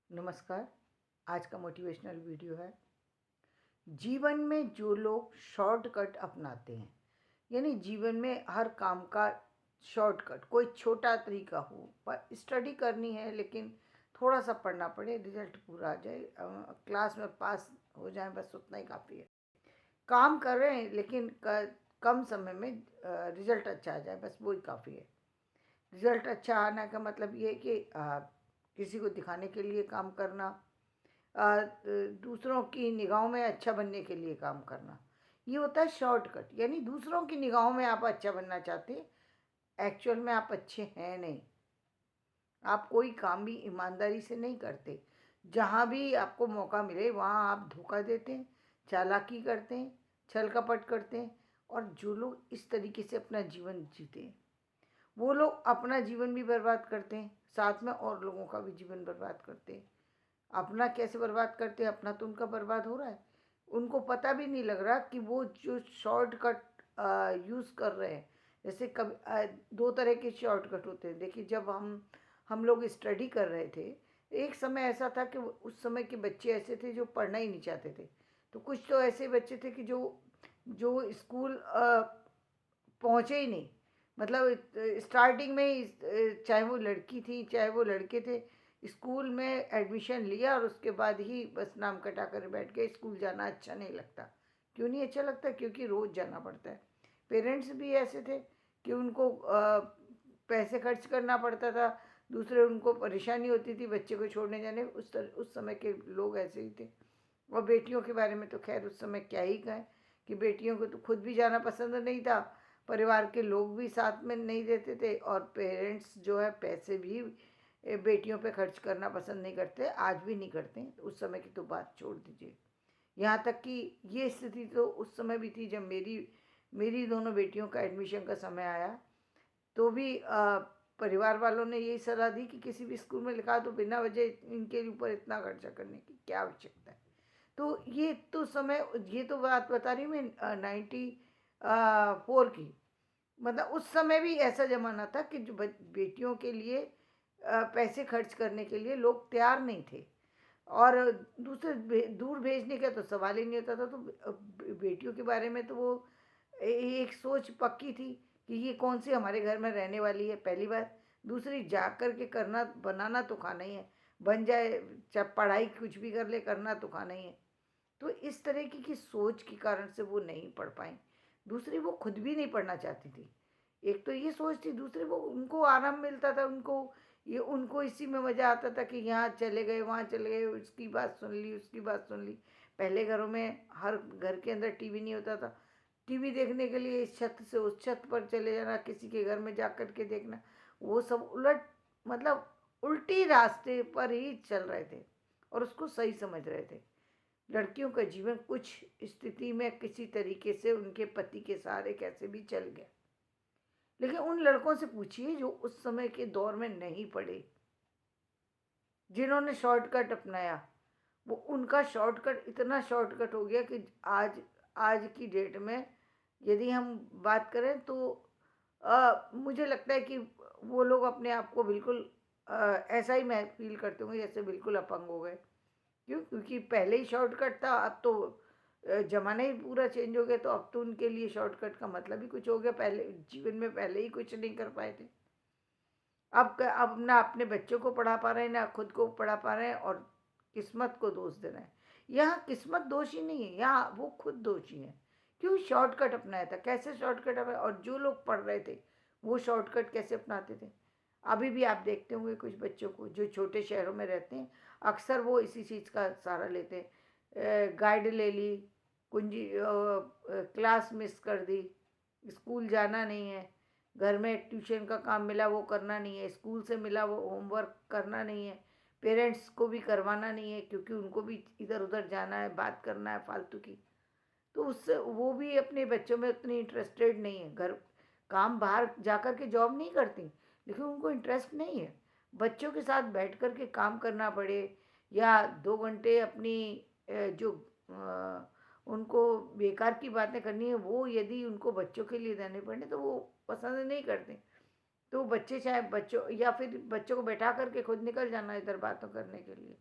नमस्कार। आज का मोटिवेशनल वीडियो है। जीवन में जो लोग शॉर्टकट अपनाते हैं, यानी जीवन में हर काम का शॉर्टकट, कोई छोटा तरीका हो, पर स्टडी करनी है लेकिन थोड़ा सा पढ़ना पड़े, रिजल्ट पूरा आ जाए, क्लास में पास हो जाए, बस उतना ही काफ़ी है। काम कर रहे हैं लेकिन कम समय में रिजल्ट अच्छा आ जाए, बस वो ही काफ़ी है। रिजल्ट अच्छा आने का मतलब ये है कि किसी को दिखाने के लिए काम करना, दूसरों की निगाहों में अच्छा बनने के लिए काम करना, ये होता है शॉर्टकट। यानी दूसरों की निगाहों में आप अच्छा बनना चाहते हैं, एक्चुअल में आप अच्छे हैं नहीं। आप कोई काम भी ईमानदारी से नहीं करते। जहाँ भी आपको मौका मिले वहाँ आप धोखा देते हैं, चालाकी करते हैं, छल कपट करते हैं। और जो लोग इस तरीके से अपना जीवन जीते हैं, वो लोग अपना जीवन भी बर्बाद करते हैं, साथ में और लोगों का भी जीवन बर्बाद करते हैं। अपना कैसे बर्बाद करते हैं? अपना तो उनका बर्बाद हो रहा है, उनको पता भी नहीं लग रहा कि वो जो शॉर्टकट यूज़ कर रहे हैं। जैसे कभी दो तरह के शॉर्टकट होते हैं। देखिए, जब हम लोग स्टडी कर रहे थे, एक समय ऐसा था कि उस समय के बच्चे ऐसे थे जो पढ़ना ही नहीं चाहते थे। तो कुछ तो ऐसे बच्चे थे कि जो जो स्कूल पहुँचे ही नहीं। मतलब स्टार्टिंग में ही चाहे वो लड़की थी चाहे वो लड़के थे, स्कूल में एडमिशन लिया और उसके बाद ही बस नाम कटा कर बैठ गए। स्कूल जाना अच्छा नहीं लगता। क्यों नहीं अच्छा लगता? क्योंकि रोज़ जाना पड़ता है। पेरेंट्स भी ऐसे थे कि उनको पैसे खर्च करना पड़ता था, दूसरे उनको परेशानी होती थी बच्चे को छोड़ने जाने। उस समय के लोग ऐसे ही थे। और बेटियों के बारे में तो खैर उस समय क्या ही कहें कि बेटियों को तो खुद भी जाना पसंद नहीं था, परिवार के लोग भी साथ में नहीं देते थे, और पेरेंट्स जो है पैसे भी बेटियों पे खर्च करना पसंद नहीं करते, आज भी नहीं करते। तो उस समय की तो बात छोड़ दीजिए। यहाँ तक कि ये स्थिति तो उस समय भी थी जब मेरी मेरी दोनों बेटियों का एडमिशन का समय आया, तो भी परिवार वालों ने यही सलाह दी कि किसी भी स्कूल में लिखा तो बिना वजह इनके ऊपर इतना खर्चा करने की क्या आवश्यकता है। तो ये तो बात बता रही हूँ मैं 94 की। मतलब उस समय भी ऐसा ज़माना था कि जो बेटियों के लिए पैसे खर्च करने के लिए लोग तैयार नहीं थे। और दूर भेजने का तो सवाल ही नहीं होता था। तो बेटियों के बारे में तो वो एक सोच पक्की थी कि ये कौन सी हमारे घर में रहने वाली है, पहली बात। दूसरी, जा कर के करना बनाना तो खाना ही है, बन जाए चाहे पढ़ाई कुछ भी कर ले, करना तो खाना ही है। तो इस तरह की सोच के कारण से वो नहीं पढ़ पाई। दूसरी, वो खुद भी नहीं पढ़ना चाहती थी। एक तो ये सोच थी, दूसरी वो उनको आराम मिलता था, उनको इसी में मज़ा आता था कि यहाँ चले गए वहाँ चले गए, उसकी बात सुन ली उसकी बात सुन ली। पहले घरों में हर घर के अंदर टीवी नहीं होता था। टीवी देखने के लिए इस छत से उस छत पर चले जाना, किसी के घर में जा कर के देखना, वो सब उलट, मतलब उल्टी रास्ते पर ही चल रहे थे और उसको सही समझ रहे थे। लड़कियों का जीवन कुछ स्थिति में किसी तरीके से उनके पति के सहारे कैसे भी चल गया। लेकिन उन लड़कों से पूछिए जो उस समय के दौर में नहीं पढ़े, जिन्होंने शॉर्टकट अपनाया, वो उनका शॉर्टकट इतना शॉर्टकट हो गया कि आज आज की डेट में यदि हम बात करें तो मुझे लगता है कि वो लोग अपने आप को बिल्कुल ऐसा ही मैं फील करते होंगे जैसे बिल्कुल अपंग हो गए। क्यों? क्योंकि पहले ही शॉर्टकट था, अब तो ज़माना ही पूरा चेंज हो गया। तो अब तो उनके लिए शॉर्टकट का मतलब ही कुछ हो गया। पहले जीवन में पहले ही कुछ नहीं कर पाए थे। अब ना अपने बच्चों को पढ़ा पा रहे हैं, ना खुद को पढ़ा पा रहे हैं, और किस्मत को दोष दे रहे हैं। यहाँ किस्मत दोषी नहीं है, यहाँ वो खुद दोषी है। क्यों? शॉर्टकट अपनाया था। कैसे शॉर्टकट अपनाया? और जो लोग पढ़ रहे थे वो शॉर्टकट कैसे अपनाते थे? अभी भी आप देखते होंगे कुछ बच्चों को जो छोटे शहरों में रहते हैं, अक्सर वो इसी चीज़ का सहारा लेते हैं। गाइड ले ली, कुंजी क्लास मिस कर दी, स्कूल जाना नहीं है, घर में ट्यूशन का काम मिला वो करना नहीं है, स्कूल से मिला वो होमवर्क करना नहीं है, पेरेंट्स को भी करवाना नहीं है क्योंकि उनको भी इधर उधर जाना है, बात करना है फालतू की। तो उससे वो भी अपने बच्चों में उतनी इंटरेस्टेड नहीं है। घर काम बाहर जाकर के जॉब नहीं करती, लेकिन उनको इंटरेस्ट नहीं है। बच्चों के साथ बैठ कर के काम करना पड़े, या 2 घंटे अपनी जो उनको बेकार की बातें करनी है वो यदि उनको बच्चों के लिए देने पड़े तो वो पसंद नहीं करते। तो बच्चे चाहे बच्चों, या फिर बच्चों को बैठा करके खुद निकल जाना इधर बातों करने के लिए।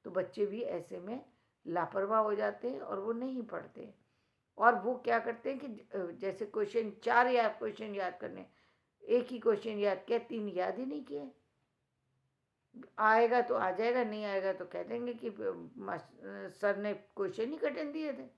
तो बच्चे भी ऐसे में लापरवाह हो जाते हैं और वो नहीं पढ़ते। और वो क्या करते हैं कि जैसे क्वेश्चन 4 या क्वेश्चन याद करने, एक ही क्वेश्चन याद किया, 3 याद ही नहीं किए। आएगा तो आ जाएगा, नहीं आएगा तो कह देंगे कि सर ने क्वेश्चन ही कठिन दिए थे।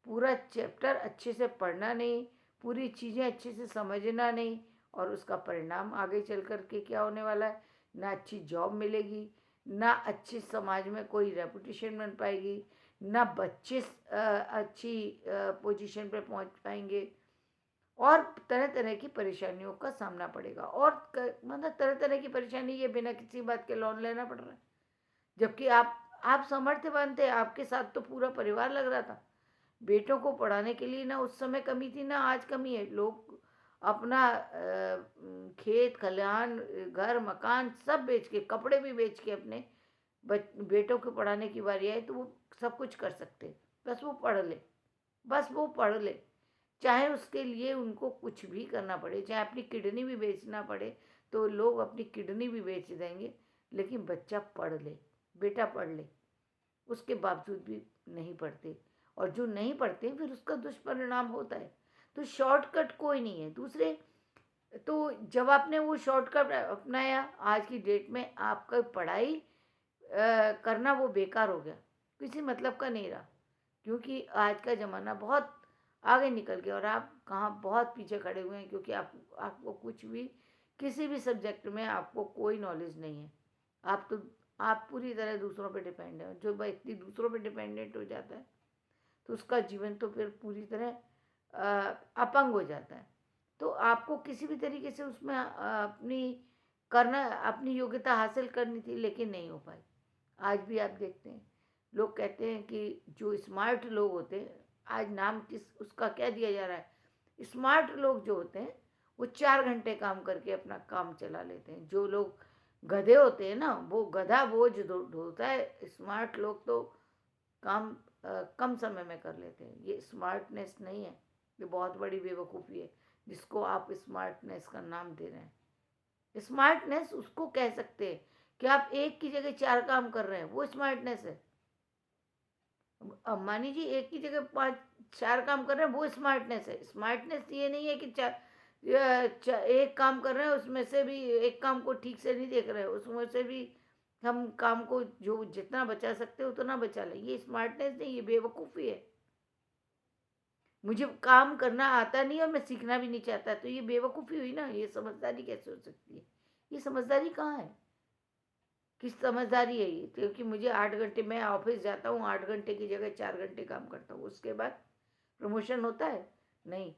पूरा चैप्टर अच्छे से पढ़ना नहीं, पूरी चीज़ें अच्छे से समझना नहीं, और उसका परिणाम आगे चल कर के क्या होने वाला है, ना अच्छी जॉब मिलेगी, ना अच्छी समाज में कोई रेपुटेशन बन पाएगी, ना बच्चे अच्छी पोजीशन पे पहुंच पाएंगे, और तरह तरह की परेशानियों का सामना पड़ेगा। और मतलब तरह तरह की परेशानी, ये बिना किसी बात के लोन लेना पड़ रहा है, जबकि आप समर्थवान थे, आपके साथ तो पूरा परिवार लग रहा था। बेटों को पढ़ाने के लिए ना उस समय कमी थी, ना आज कमी है। लोग अपना खेत खलिहान, घर मकान सब बेच के, कपड़े भी बेच के अपने बेटों को पढ़ाने की बारी आई तो वो सब कुछ कर सकते। बस वो पढ़ ले, बस वो पढ़ ले, चाहे उसके लिए उनको कुछ भी करना पड़े, चाहे अपनी किडनी भी बेचना पड़े तो लोग अपनी किडनी भी बेच देंगे, लेकिन बच्चा पढ़ ले, बेटा पढ़ ले। उसके बावजूद भी नहीं पढ़ते, और जो नहीं पढ़ते फिर उसका दुष्परिणाम होता है। तो शॉर्टकट कोई नहीं है। दूसरे, तो जब आपने वो शॉर्टकट अपनाया, आज की डेट में आपका पढ़ाई करना वो बेकार हो गया, किसी मतलब का नहीं रहा, क्योंकि आज का ज़माना बहुत आगे निकल गया और आप कहाँ बहुत पीछे खड़े हुए हैं, क्योंकि आपको कुछ भी, किसी भी सब्जेक्ट में आपको कोई नॉलेज नहीं है। आप पूरी तरह दूसरों पे डिपेंड है। जो व्यक्ति दूसरों पे डिपेंडेंट हो जाता है तो उसका जीवन तो फिर पूरी तरह अपंग हो जाता है। तो आपको किसी भी तरीके से उसमें अपनी योग्यता हासिल करनी थी, लेकिन नहीं हो पाई। आज भी आप देखते हैं, लोग कहते हैं कि जो स्मार्ट लोग होते हैं, आज नाम किस उसका क्या दिया जा रहा है, स्मार्ट लोग जो होते हैं वो 4 घंटे काम करके अपना काम चला लेते हैं। जो लोग गधे होते हैं ना, वो गधा बोझ ढोता है, स्मार्ट लोग तो काम कम समय में कर लेते हैं। ये स्मार्टनेस नहीं है, ये बहुत बड़ी बेवकूफ़ी है जिसको आप स्मार्टनेस का नाम दे रहे हैं। स्मार्टनेस उसको कह सकते हैं कि आप एक की जगह 4 काम कर रहे हैं, वो स्मार्टनेस है। अंबानी जी एक की जगह 4 काम कर रहे हैं, वो स्मार्टनेस है। स्मार्टनेस ये नहीं है कि एक काम कर रहे हैं, उसमें से भी एक काम को ठीक से नहीं देख रहे हैं, उसमें से भी हम काम को जो जितना बचा सकते हैं उतना बचा लें। ये स्मार्टनेस नहीं, ये बेवकूफ़ी है। मुझे काम करना आता नहीं और मैं सीखना भी नहीं चाहता, तो ये बेवकूफ़ी हुई ना। ये समझदारी कैसे हो सकती है? ये समझदारी कहाँ है? किस समझदारी है ये? क्योंकि मुझे 8 घंटे, मैं ऑफिस जाता हूँ, 8 घंटे की जगह 4 घंटे काम करता हूँ, उसके बाद प्रमोशन होता है? नहीं।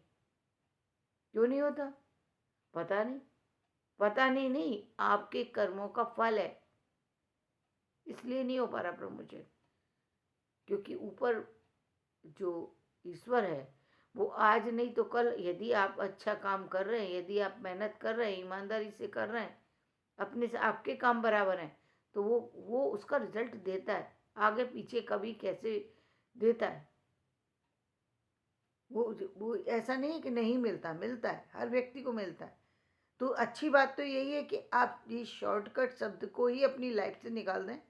क्यों नहीं होता? पता नहीं। पता नहीं, नहीं, आपके कर्मों का फल है, इसलिए नहीं हो पा रहा प्रमोशन। क्योंकि ऊपर जो ईश्वर है, वो आज नहीं तो कल, यदि आप अच्छा काम कर रहे हैं, यदि आप मेहनत कर रहे हैं, ईमानदारी से कर रहे हैं, अपने से आपके काम बराबर हैं, तो वो उसका रिजल्ट देता है। आगे पीछे कभी कैसे देता है, वो ऐसा नहीं है कि नहीं मिलता, मिलता है, हर व्यक्ति को मिलता है। तो अच्छी बात तो यही है कि आप ये शॉर्टकट शब्द को ही अपनी लाइफ से निकाल दें।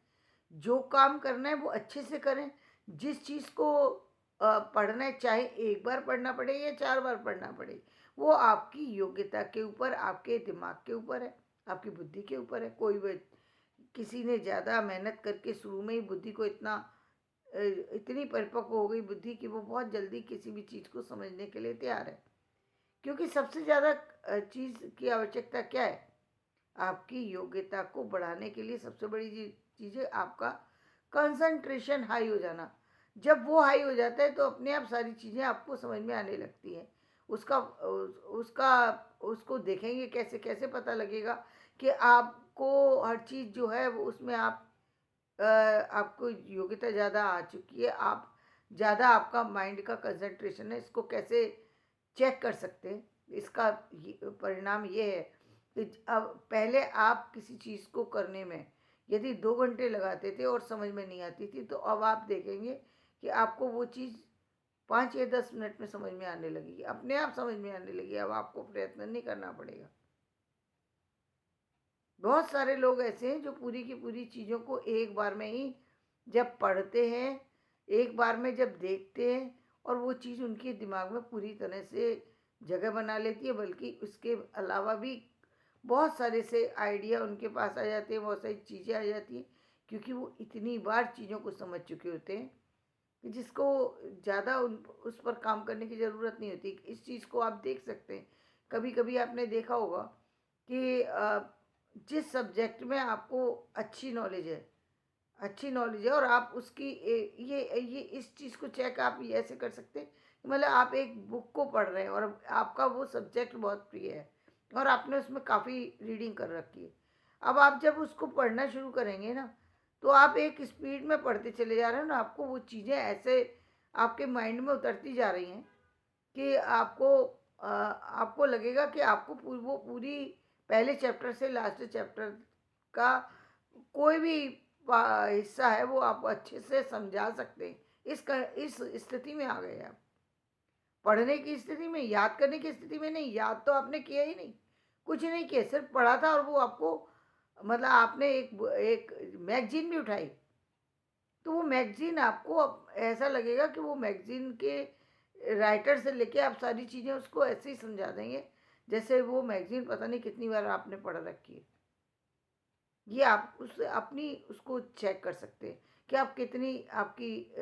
जो काम करना है वो अच्छे से करें। जिस चीज़ को पढ़ना है, चाहे एक बार पढ़ना पड़े या 4 बार पढ़ना पड़े, वो आपकी योग्यता के ऊपर, आपके दिमाग के ऊपर है, आपकी बुद्धि के ऊपर है। किसी ने ज़्यादा मेहनत करके शुरू में ही बुद्धि को इतनी परिपक्व हो गई बुद्धि कि वो बहुत जल्दी किसी भी चीज़ को समझने के लिए तैयार है। क्योंकि सबसे ज़्यादा चीज़ की आवश्यकता क्या है? आपकी योग्यता को बढ़ाने के लिए सबसे बड़ी चीज़ है आपका कंसंट्रेशन हाई हो जाना। जब वो हाई हो जाता है तो अपने आप सारी चीज़ें आपको समझ में आने लगती हैं। उसका उसका उसको देखेंगे कैसे, कैसे पता लगेगा कि आपको हर चीज़ जो है वो उसमें आपको योग्यता ज़्यादा आ चुकी है, आप ज़्यादा, आपका माइंड का कंसंट्रेशन है, इसको कैसे चेक कर सकते हैं? इसका परिणाम ये है कि अब पहले आप किसी चीज़ को करने में यदि 2 घंटे लगाते थे और समझ में नहीं आती थी, तो अब आप देखेंगे कि आपको वो चीज़ 5 या 10 मिनट में समझ में आने लगेगी, अपने आप समझ में आने लगेगी। अब आपको प्रयत्न नहीं करना पड़ेगा। बहुत सारे लोग ऐसे हैं जो पूरी की पूरी चीज़ों को एक बार में ही जब पढ़ते हैं, एक बार में जब देखते हैं और वो चीज़ उनके दिमाग में पूरी तरह से जगह बना लेती है, बल्कि उसके अलावा भी बहुत सारे से आइडिया उनके पास आ जाते हैं, बहुत सारी चीज़ें आ जाती हैं, क्योंकि वो इतनी बार चीज़ों को समझ चुके होते हैं कि जिसको ज़्यादा उस पर काम करने की ज़रूरत नहीं होती। इस चीज़ को आप देख सकते हैं, कभी कभी आपने देखा होगा कि जिस सब्जेक्ट में आपको अच्छी नॉलेज है और आप उसकी ये इस चीज़ को चेक आप ये ऐसे कर सकते हैं कि मतलब आप एक बुक को पढ़ रहे हैं और आपका वो सब्जेक्ट बहुत प्रिय है और आपने उसमें काफ़ी रीडिंग कर रखी है। अब आप जब उसको पढ़ना शुरू करेंगे ना, तो आप एक स्पीड में पढ़ते चले जा रहे हो ना, आपको वो चीज़ें ऐसे आपके माइंड में उतरती जा रही हैं कि आपको लगेगा कि आपको वो पूरी पहले चैप्टर से लास्ट चैप्टर का कोई भी हिस्सा है वो आप अच्छे से समझा सकते हैं। इस स्थिति में आ गए आप, पढ़ने की स्थिति में, याद करने की स्थिति में नहीं। याद तो आपने किया ही नहीं, कुछ नहीं किया, सिर्फ पढ़ा था और वो आपको मतलब आपने एक मैगजीन भी उठाई, तो वो मैगजीन आपको ऐसा लगेगा कि वो मैगजीन के राइटर से लेके आप सारी चीज़ें उसको ऐसे ही समझा देंगे जैसे वो मैगजीन पता नहीं कितनी बार आपने पढ़ रखी है। ये आप उस अपनी उसको चेक कर सकते हैं कि आप कितनी आपकी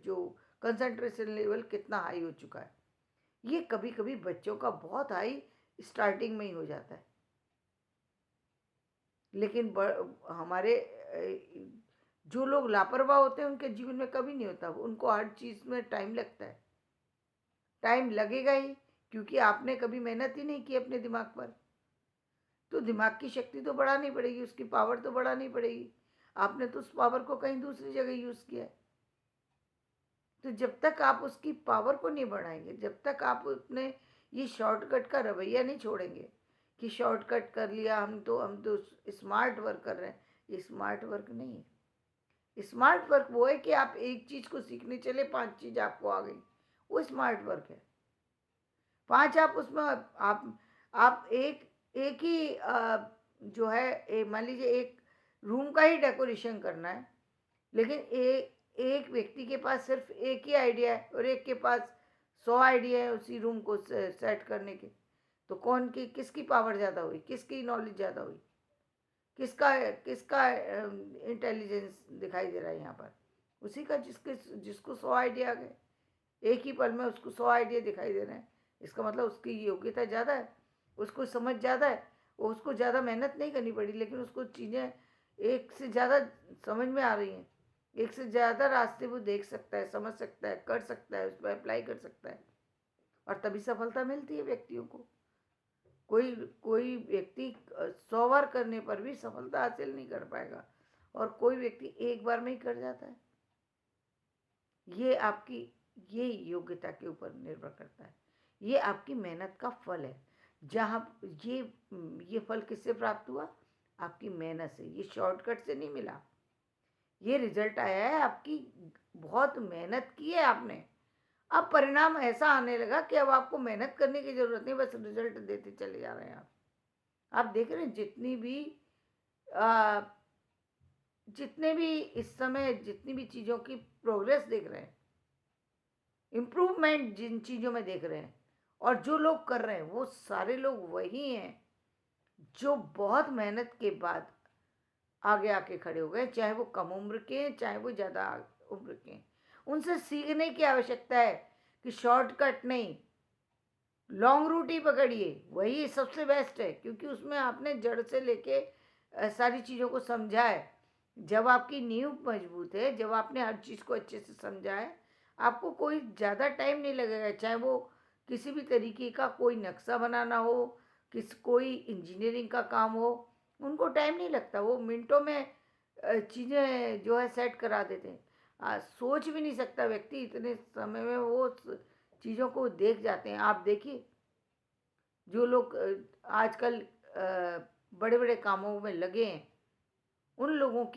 जो कंसंट्रेशन लेवल कितना हाई हो चुका है। ये कभी कभी बच्चों का बहुत हाई स्टार्टिंग में ही हो जाता है, लेकिन हमारे जो लोग लापरवाह होते हैं उनके जीवन में कभी नहीं होता। उनको हर चीज़ में टाइम लगता है, टाइम लगेगा ही, क्योंकि आपने कभी मेहनत ही नहीं की अपने दिमाग पर। तो दिमाग की शक्ति तो बढ़ानी पड़ेगी, उसकी पावर तो बढ़ानी पड़ेगी। आपने तो उस पावर को कहीं दूसरी जगह यूज़ किया है। तो जब तक आप उसकी पावर को नहीं बढ़ाएंगे, जब तक आप अपने ये शॉर्टकट का रवैया नहीं छोड़ेंगे कि शॉर्टकट कर लिया, हम तो स्मार्ट वर्क कर रहे हैं, ये स्मार्ट वर्क नहीं है। स्मार्ट वर्क वो है कि आप एक चीज़ को सीखने चले, 5 चीज़ आपको आ गई, वो स्मार्ट वर्क है। 5 आप उसमें आप एक ही जो है मान लीजिए एक रूम का ही डेकोरेशन करना है, लेकिन एक व्यक्ति के पास सिर्फ एक ही आइडिया है और एक के पास 100 आइडिया है उसी रूम को सेट करने के। तो कौन की किसकी पावर ज़्यादा हुई, किसकी नॉलेज ज़्यादा हुई, किसका किसका इंटेलिजेंस दिखाई दे रहा है यहाँ पर? उसी का जिसको 100 आइडिया आ गए, एक ही पल में उसको 100 आइडिया दिखाई दे रहे हैं। इसका मतलब उसकी योग्यता ज़्यादा है, उसको समझ ज़्यादा है, वो उसको ज़्यादा मेहनत नहीं करनी पड़ी, लेकिन उसको चीज़ें एक से ज़्यादा समझ में आ रही हैं, एक से ज़्यादा रास्ते वो देख सकता है, समझ सकता है, कर सकता है, उस पर अप्लाई कर सकता है, और तभी सफलता मिलती है व्यक्तियों को। कोई कोई व्यक्ति 100 बार करने पर भी सफलता हासिल नहीं कर पाएगा, और कोई व्यक्ति एक बार में ही कर जाता है। ये आपकी ये योग्यता के ऊपर निर्भर करता है, ये आपकी मेहनत का फल है। जहाँ ये फल किससे प्राप्त हुआ? आपकी मेहनत से। ये शॉर्टकट से नहीं मिला, ये रिजल्ट आया है आपकी, बहुत मेहनत की है आपने। अब परिणाम ऐसा आने लगा कि अब आपको मेहनत करने की ज़रूरत नहीं, बस रिजल्ट देते चले जा रहे हैं आप देख रहे हैं आ, जितने भी इस समय जितनी भी चीज़ों की प्रोग्रेस देख रहे हैं, इम्प्रूवमेंट जिन चीज़ों में देख रहे हैं, और जो लोग कर रहे हैं वो सारे लोग वही हैं जो बहुत मेहनत के बाद आगे आके खड़े हो गए, चाहे वो कम उम्र के हैं, चाहे वो ज़्यादा उम्र के हैं। उनसे सीखने की आवश्यकता है कि शॉर्टकट नहीं, लॉन्ग रूट ही पकड़िए, वही सबसे बेस्ट है, क्योंकि उसमें आपने जड़ से लेके सारी चीज़ों को समझा है। जब आपकी नींव मजबूत है, जब आपने हर चीज़ को अच्छे से समझा है, आपको कोई ज़्यादा टाइम नहीं लगेगा, चाहे वो किसी भी तरीके का कोई नक्शा बनाना हो, कोई इंजीनियरिंग का काम हो, उनको टाइम नहीं लगता, वो मिनटों में चीज़ें जो है सेट करा देते हैं। सोच भी नहीं सकता व्यक्ति, इतने समय में वो चीज़ों को देख जाते हैं। आप देखिए जो लोग आजकल बड़े बड़े कामों में लगे हैं, उन लोगों की